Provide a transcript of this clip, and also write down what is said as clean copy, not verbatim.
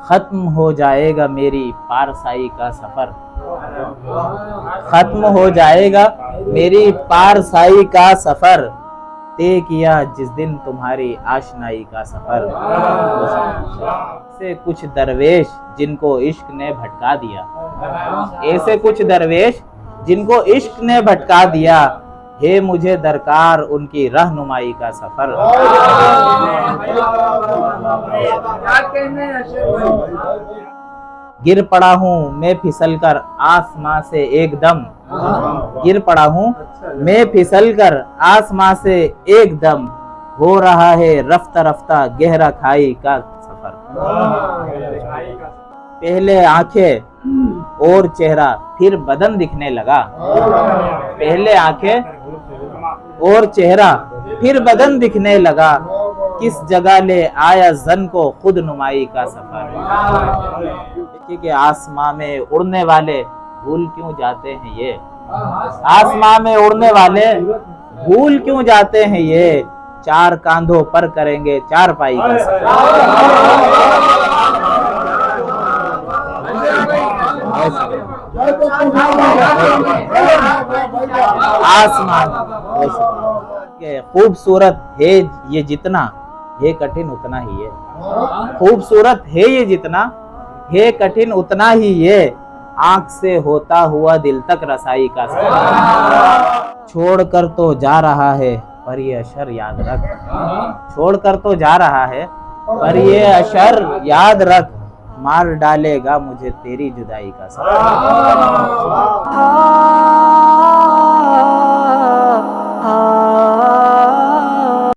खत्म हो जाएगा मेरी पारसाई का सफर, खत्म हो जाएगा मेरी पारसाई का सफर, तय किया जिस दिन तुम्हारी आशनाई का सफर। ऐसे कुछ दरवेश जिनको इश्क ने भटका दिया, ऐसे कुछ दरवेश जिनको इश्क ने भटका दिया, है मुझे दरकार उनकी रहनुमाई का सफर। गिर पड़ा हूँ मैं फिसल कर आसमां से एकदम, गिर पड़ा हूँ मैं फिसल कर आसमां से एकदम, हो रहा है रफ्ता रफ्ता गहरा खाई का सफर। पहले आंखें और चेहरा फिर बदन दिखने लगा, पहले आंखें और चेहरा फिर बदन दिखने लगा, किस जगह ले आया जन को खुद नुमाई का सफर। कि आसमां में उड़ने वाले भूल क्यों जाते हैं ये, आसमां में उड़ने वाले भूल क्यों जाते हैं ये, चार कांधों पर करेंगे चार पाई का सफर। आसमान खूबसूरत है ये जितना, है कठिन उतना ही है, खूबसूरत है ये जितना, है कठिन उतना ही ये, आंख से होता हुआ दिल तक रसाई का सफर। छोड़ कर तो जा रहा है पर ये अशर याद रख, छोड़ कर तो जा रहा है पर ये अशर याद रख, मार डालेगा मुझे तेरी जुदाई का सफर।